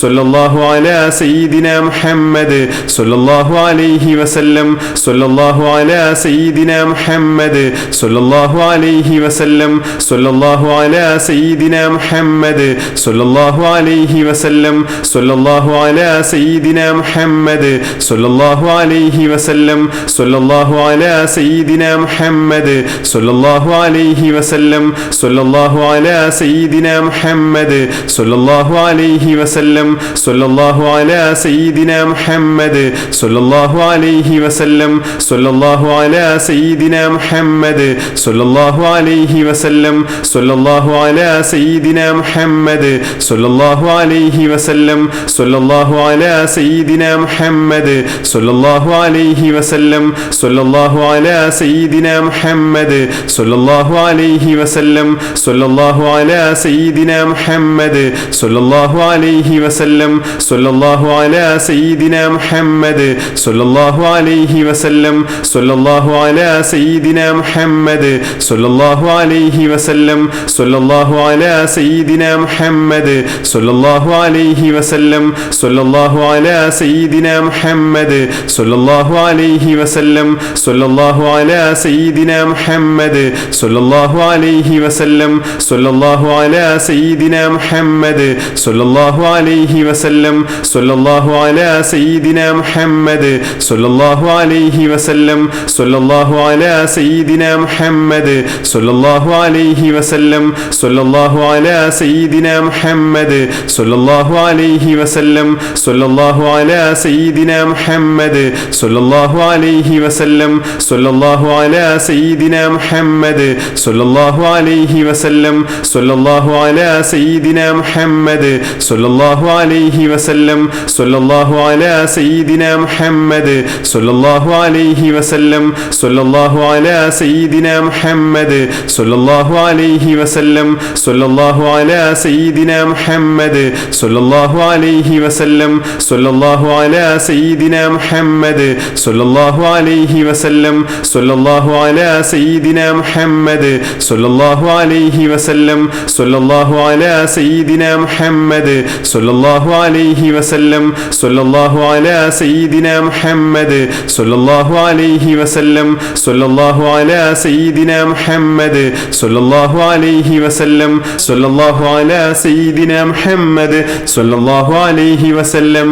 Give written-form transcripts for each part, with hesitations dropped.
സല്ലല്ലാഹു അലാ സയ്യിദിനാ മുഹമ്മദ് സല്ലല്ലാഹു അലൈഹി വസല്ലം സല്ലല്ലാഹു അലാ സയ്യിദിനാ മുഹമ്മദ് സല്ലല്ലാഹു അലൈഹി വസല്ലം സല്ലല്ലാഹു അലാ സയ്യിദിനാ മുഹമ്മദ് സല്ലല്ലാഹു അലൈഹി വസല്ലം സല്ലല്ലാഹു അലാ സയ്യിദിനാ മുഹമ്മദ് സല്ലല്ലാഹു അലൈഹി വസല്ലം സല്ലല്ലാഹു അലാ സയ്യിദിനാ മുഹമ്മദ് സല്ലല്ലാഹു അലൈഹി വസല്ലം സല്ലല്ലാഹു അലാ സയ്യിദിനാ മുഹമ്മദ് സല്ലല്ലാഹു അലൈഹി വസല്ലം സല്ലല്ലാഹു അലാ സയ്യിദിനാ മുഹമ്മദ് സല്ലല്ലാഹു അലൈഹി വസല്ലം സല്ലല്ലാഹു അലാ സയ്യിദിനാ മുഹമ്മദ് സല്ലല്ലാഹു അലൈഹി വസല്ലം സല്ലല്ലാഹു അലാ സയ്യിദിനാ മുഹമ്മദ് സല്ലല്ലാഹു അലൈഹി വസല്ലം സല്ലല്ലാഹു അലാ സയ്യിദിനാ മുഹമ്മദ് സല്ലല്ലാഹു അലൈഹി വസല്ലം സല്ലല്ലാഹു അലാ സയ്യിദിനാ മുഹമ്മദ് സല്ലല്ലാഹു അലൈഹി വസല്ലം സല്ലല്ലാഹു അലാ സയ്യിദിനാ മുഹമ്മദ് സല്ലല്ലാഹു അലൈഹി വസല്ലം സല്ലല്ലാഹു അലാ സയ്യിദിനാ മുഹമ്മദ് സല്ലല്ലാഹു അലൈഹി വസല്ലം സല്ലല്ലാഹു അലാ സയ്യിദിനാ മുഹമ്മദ് സല്ലല്ലാഹു അലൈഹി വസല്ലം സല്ലല്ലാഹു അലാ സയ്യിദിനാ മുഹമ്മദ് സല്ലല്ലാഹു അലൈഹി വസല്ലം സല്ലല്ലാഹു അലാ സയ്യിദിനാ മുഹമ്മദ് സല്ലല്ലാഹു അലൈഹി വസല്ലം സല്ലല്ലാഹു അലാ സയ്യിദിനാ മുഹമ്മദ് സല്ലല്ലാഹു അലൈഹി വസല്ലം സല്ലല്ലാഹു അലാ സയ്യിദിനാ മുഹമ്മദ് സല്ലല്ലാഹു അലൈഹി വസല്ലം സല്ലല്ലാഹു അലാ സയ്യിദിനാ മുഹമ്മദ് സല്ലല്ലാഹു അലൈഹി വസല്ലം സല്ലല്ലാഹു അലാ സയ്യിദിനാ മുഹമ്മദ് സല്ലല്ലാഹു അലൈഹി വസല്ലം സല്ലല്ലാഹു അലാ സയ്യിദിനാ മുഹമ്മദ് സല്ലല്ലാഹു അലൈഹി വസല്ലം സല്ലല്ലാഹു അലാ സയ്യിദിനാ മുഹമ്മദ് സല്ലല്ലാഹു അലൈഹി വസല്ലം സല്ലല്ലാഹു അലാ സയ്യിദിനാ മുഹമ്മദ് സല്ലല്ലാഹു അലൈഹി വസല്ലം സല്ലല്ലാഹു അലാ സയ്യിദിനാ മുഹമ്മദ് സല്ലല്ലാഹു അലൈഹി വസല്ലം സല്ലല്ലാഹു അലാ സയ്യിദിനാ മുഹമ്മദ് സല്ലല്ലാഹു അലൈഹി വസല്ലം സല്ലല്ലാഹു അലാ സയ്യിദിനാ മുഹമ്മദ് സല്ലല്ലാഹു അലൈഹി വസല്ലം സല്ലല്ലാഹു അലാ സയ്യിദിനാ മുഹമ്മദ് സല്ലല്ലാഹു അലൈഹി വസല്ലം സല്ലല്ലാഹു അലാ സയ്യിദിനാ മുഹമ്മദ് സല്ലല്ലാഹു അലൈഹി വസല്ലം സല്ലല്ലാഹു അലാ സയ്യിദിനാ മുഹമ്മദ് സല്ലല്ലാഹു അലൈഹി വസല്ലം സല്ലല്ലാഹു അലാ സയ്യിദിനാ മുഹമ്മദ് സല്ലല്ലാഹു അലൈഹി വസല്ലം സല്ലല്ലാഹു അലാ സയ്യിദിനാ മുഹമ്മദ് സല്ലല്ലാഹു അലൈഹി വസല്ലം സല്ലല്ലാഹു അലാ സയ്യിദിനാ മുഹമ്മദ് സല്ലല്ലാഹു അലൈഹി വസല്ലം സല്ലല്ലാഹു അലാ സയ്യിദിനാ മുഹമ്മദ് സല്ലല്ലാഹു അലൈഹി വസല്ലം.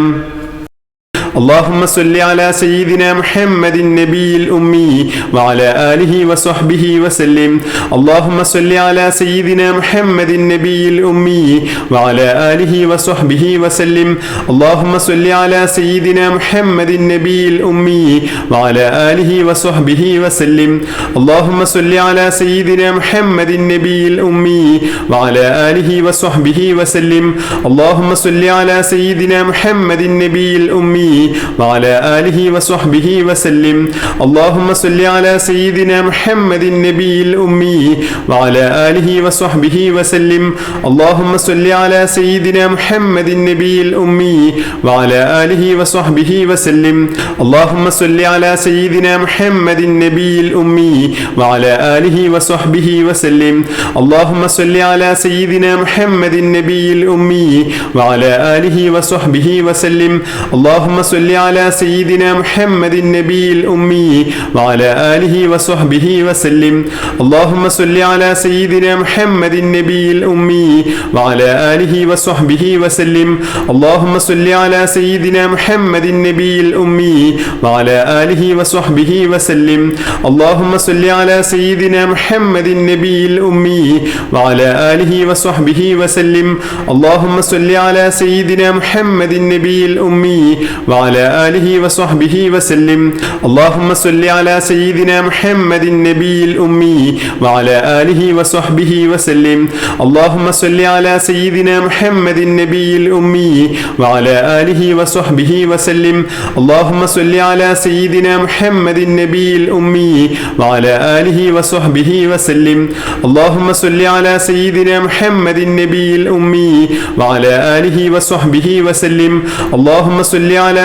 اللهم صل على سيدنا محمد النبي الأمي وعلى آله وصحبه وسلم. اللهم صل على سيدنا محمد النبي الأمي وعلى آله وصحبه وسلم. اللهم صل على سيدنا محمد النبي الأمي وعلى آله وصحبه وسلم. اللهم صل على سيدنا محمد النبي الأمي وعلى آله وصحبه وسلم. اللهم صل على سيدنا محمد النبي الأمي وعلى آله وصحبه وسلم. اللهم صل على سيدنا محمد النبي الأمي وعلى آله وصحبه وسلم. اللهم صل على سيدنا محمد النبي الأمي وعلى آله وصحبه وسلم. اللهم صل على سيدنا محمد النبي الأمي وعلى آله وصحبه وسلم. اللهم صل على سيدنا محمد النبي الأمي وعلى آله وصحبه وسلم. اللهم صل على سيدنا محمد النبي الأمي وعلى آله وصحبه وسلم. اللهم صل على سيدنا محمد النبي الأمي وعلى آله وصحبه وسلم. اللهم صل على سيدنا محمد النبي الأمي وعلى آله وصحبه وسلم. اللهم صل على سيدنا محمد النبي الأمي وعلى آله وصحبه وسلم. اللهم صل على سيدنا محمد النبي الأمي وعلى آله وصحبه وسلم. اللهم صل على سيدنا محمد النبي الأمي وعلى آله وصحبه وسلم. اللهم صل على سيدنا محمد النبي الأمي وعلى آله وصحبه وسلم. اللهم صل على سيدنا محمد النبي الأمي وعلى آله وصحبه وسلم. اللهم صل على سيدنا محمد النبي الأمي وعلى آله وصحبه وسلم. اللهم صل على